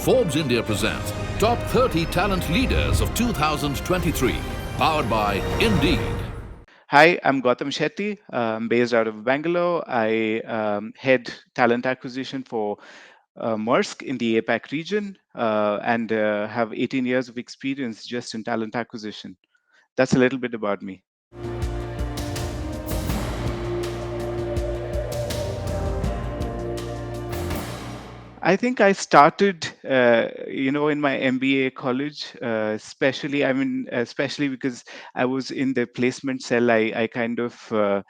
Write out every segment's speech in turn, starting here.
Forbes India presents Top 30 Talent Leaders of 2023, powered by Indeed. Hi, I'm Gautam Shetty. I'm based out of Bangalore. I head talent acquisition for Maersk in the APAC region and have 18 years of experience just in talent acquisition. That's a little bit about me. I think I started, in my MBA college, especially because I was in the placement cell. I kind of, got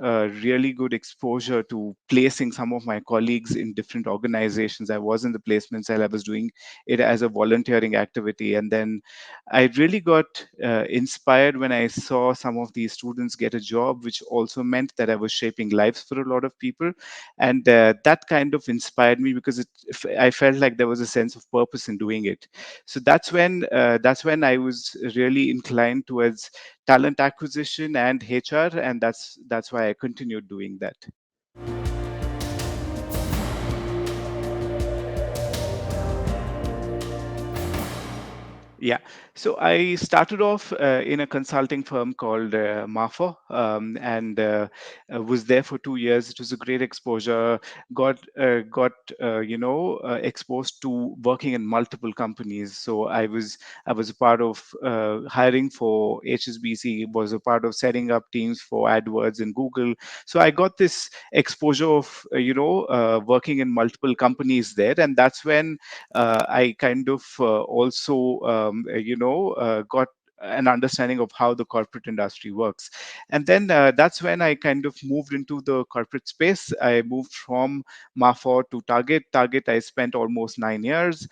a really good exposure to placing some of my colleagues in different organizations. I was in the placement cell. I was doing it as a volunteering activity, and then I really got inspired when I saw some of these students get a job, which also meant that I was shaping lives for a lot of people, and that kind of inspired me because I felt like there was a sense of purpose in doing it. So that's when I was really inclined towards talent acquisition and HR, and that's why I continued doing that. Yeah. So I started off in a consulting firm called MAFA, and was there for 2 years. It was a great exposure. Got exposed to working in multiple companies. So I was a part of hiring for HSBC. Was a part of setting up teams for AdWords in Google. So I got this exposure of working in multiple companies there, and that's when I kind of also, got an understanding of how the corporate industry works. And then that's when I kind of moved into the corporate space. I moved from MAFA to Target. Target, I spent almost 9 years.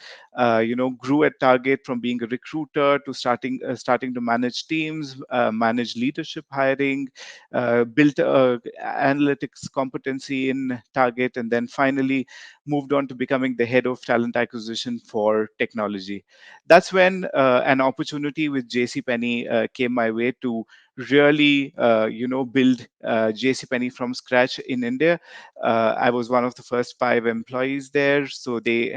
Grew at Target from being a recruiter to starting to manage teams, manage leadership hiring, built a analytics competency in Target, and then finally moved on to becoming the head of talent acquisition for technology. That's when an opportunity with JCPenney came my way to really, build JCPenney from scratch in India. I was one of the first 5 employees there, so they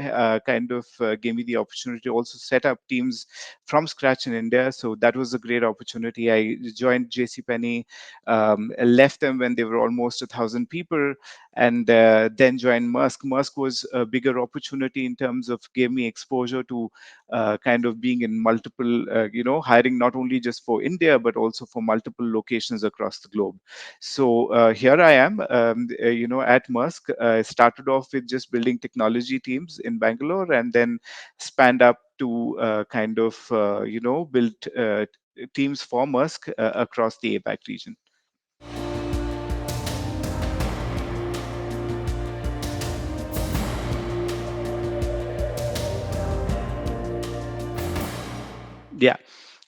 kind of gave me the opportunity to also set up teams from scratch in India. So that was a great opportunity. I joined JCPenney, left them when they were almost 1,000 people, and then joined Maersk. Maersk was a bigger opportunity in terms of gave me exposure to kind of being in multiple, hiring not only just for India but also for multiple locations across the globe. So here I am, at Maersk. I started off with just building technology teams in Bangalore, and then spanned up to build teams for Maersk across the APAC region. Yeah.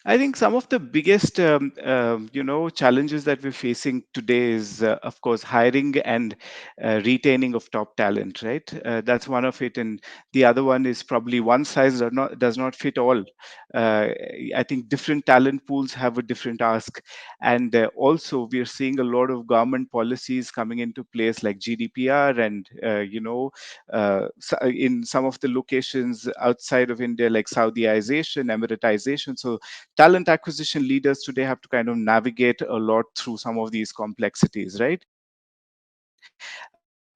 I think some of the biggest, challenges that we're facing today is, of course, hiring and retaining of top talent. Right, that's one of it, and the other one is probably one size does not fit all. Uh, I think different talent pools have a different ask, and also we are seeing a lot of government policies coming into place, like GDPR, and in some of the locations outside of India, like Saudiization, Emiratization. So talent acquisition leaders today have to kind of navigate a lot through some of these complexities, right?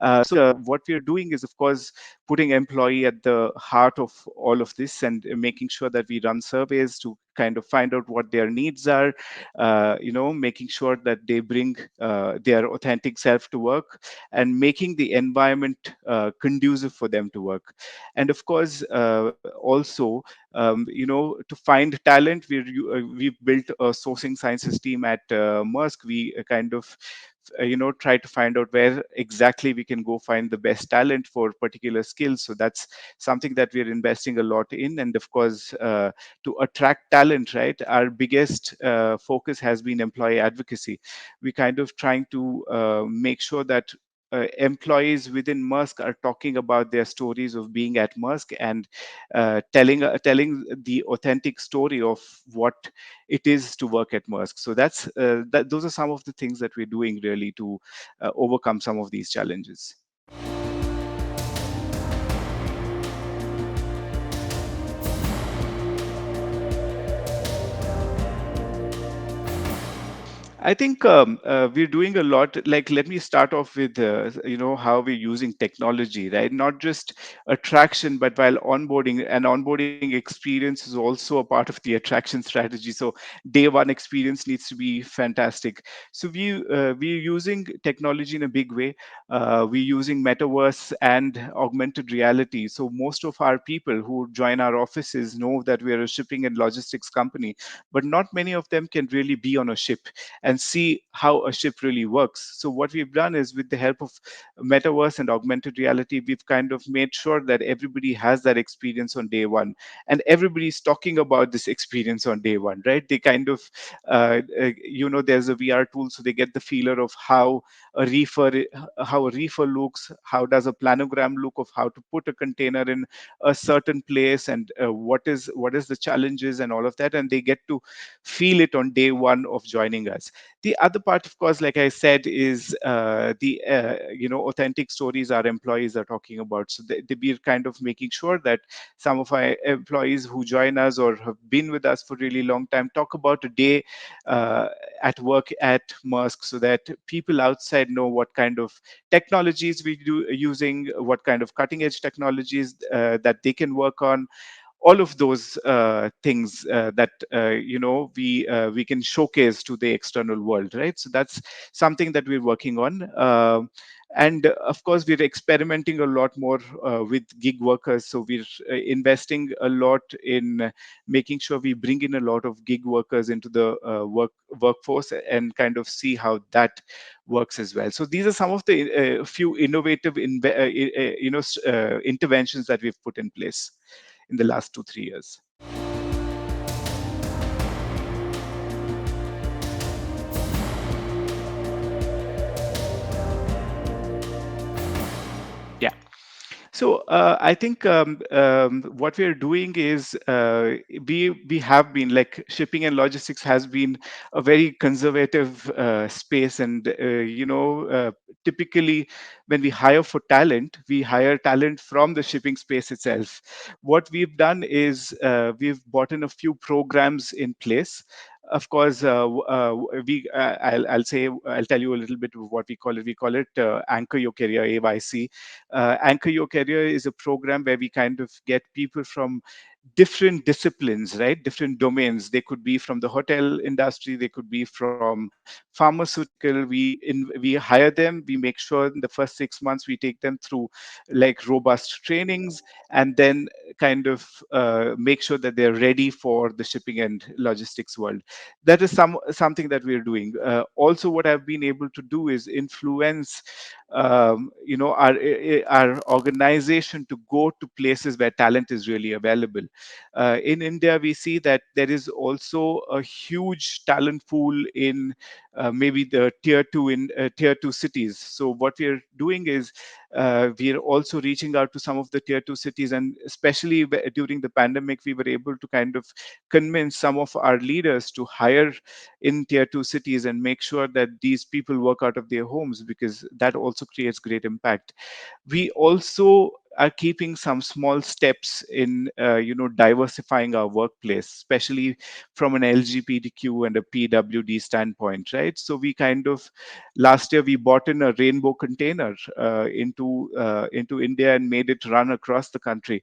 What we are doing is, of course, putting employee at the heart of all of this, and making sure that we run surveys to kind of find out what their needs are, making sure that they bring their authentic self to work, and making the environment conducive for them to work. And of course, also, to find talent, we've built a sourcing sciences team at Maersk. We kind of try to find out where exactly we can go find the best talent for particular skills. So that's something that we're investing a lot in. And of course, to attract talent, right, our biggest focus has been employee advocacy. We kind of trying to make sure that employees within Maersk are talking about their stories of being at Maersk, and telling the authentic story of what it is to work at Maersk. So those are some of the things that we're doing really to overcome some of these challenges. I think we're doing a lot. Like, let me start off with how we're using technology, right? Not just attraction, but while onboarding. And onboarding experience is also a part of the attraction strategy. So day one experience needs to be fantastic. So we're using technology in a big way. We're using metaverse and augmented reality. So most of our people who join our offices know that we are a shipping and logistics company, but not many of them can really be on a ship and see how a ship really works. So what we've done is, with the help of metaverse and augmented reality, we've kind of made sure that everybody has that experience on day one, and everybody's talking about this experience on day one, right? They kind of, there's a VR tool, so they get the feeler of a reefer, how a reefer looks, how does a planogram look of how to put a container in a certain place, and what is the challenges and all of that, and they get to feel it on day one of joining us. The other part, of course, like I said, is the authentic stories our employees are talking about. So we're kind of making sure that some of our employees who join us or have been with us for a really long time talk about a day uh, at work at Maersk, so that people outside know what kind of technologies we do using, what kind of cutting edge technologies that they can work on, all of those things that we can showcase to the external world, right? So that's something that we're working on. And of course, we're experimenting a lot more with gig workers. So we're investing a lot in making sure we bring in a lot of gig workers into the workforce, and kind of see how that works as well. So these are some of the few innovative interventions that we've put in place in the last 2 3 years. Yeah. So I think what we're doing is we have been, like, shipping and logistics has been a very conservative space, and typically when we hire for talent, we hire talent from the shipping space itself. What we've done is we've brought in a few programs in place. Of course, I'll tell you a little bit of what we call it. We call it Anchor Your Career, AYC. Anchor Your Career is a program where we kind of get people from different disciplines, right? Different domains. They could be from the hotel industry, they could be from pharmaceutical. We hire them. We make sure in the first 6 months we take them through like robust trainings, and then kind of make sure that they're ready for the shipping and logistics world. That is something that we're doing. Also, what I've been able to do is influence our organization to go to places where talent is really available. In India, we see that there is also a huge talent pool in maybe the tier two cities. So what we're doing is we're also reaching out to some of the tier two cities, and especially during the pandemic, we were able to kind of convince some of our leaders to hire in tier two cities and make sure that these people work out of their homes, because that also creates great impact. We also are keeping some small steps in diversifying our workplace, especially from an LGBTQ and a PWD standpoint, right? So we kind of, last year we bought in a rainbow container into India and made it run across the country.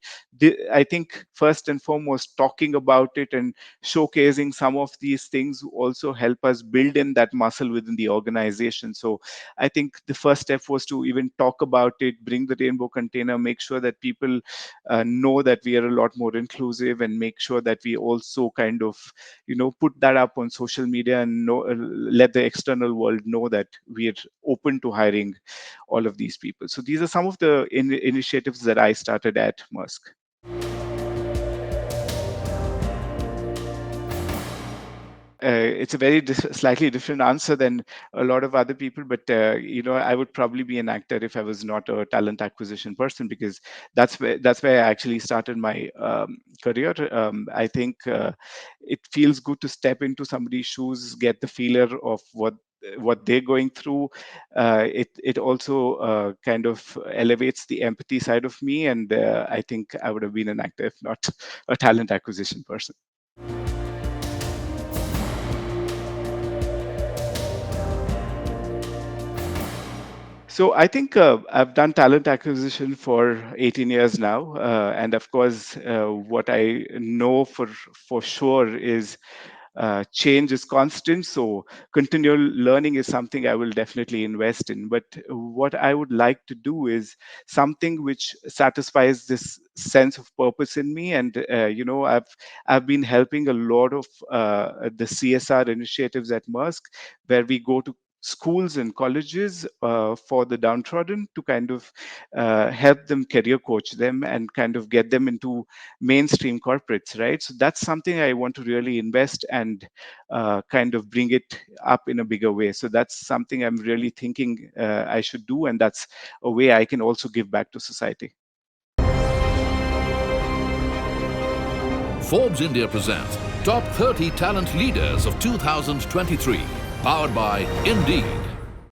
I think first and foremost, talking about it and showcasing some of these things also help us build in that muscle within the organization. So I think the first step was to even talk about it, bring the rainbow container, make sure that people know that we are a lot more inclusive, and make sure that we also kind of put that up on social media, and let the external world know that we are open to hiring all of these people. So these are some of the initiatives that I started at Maersk. It's a very slightly different answer than a lot of other people, but I would probably be an actor if I was not a talent acquisition person, because that's where I actually started my career. I think it feels good to step into somebody's shoes, get the feeler of what they're going through. It also kind of elevates the empathy side of me, and I think I would have been an actor if not a talent acquisition person. So I think I've done talent acquisition for 18 years now, and of course, what I know for sure is change is constant. So continual learning is something I will definitely invest in. But what I would like to do is something which satisfies this sense of purpose in me. And I've been helping a lot of the CSR initiatives at Maersk, where we go to schools and colleges for the downtrodden to kind of help them career coach them and kind of get them into mainstream corporates, right? So that's something I want to really invest and kind of bring it up in a bigger way. So that's something I'm really thinking I should do, and that's a way I can also give back to society. Forbes India presents Top 30 Talent Leaders of 2023, powered by Indeed.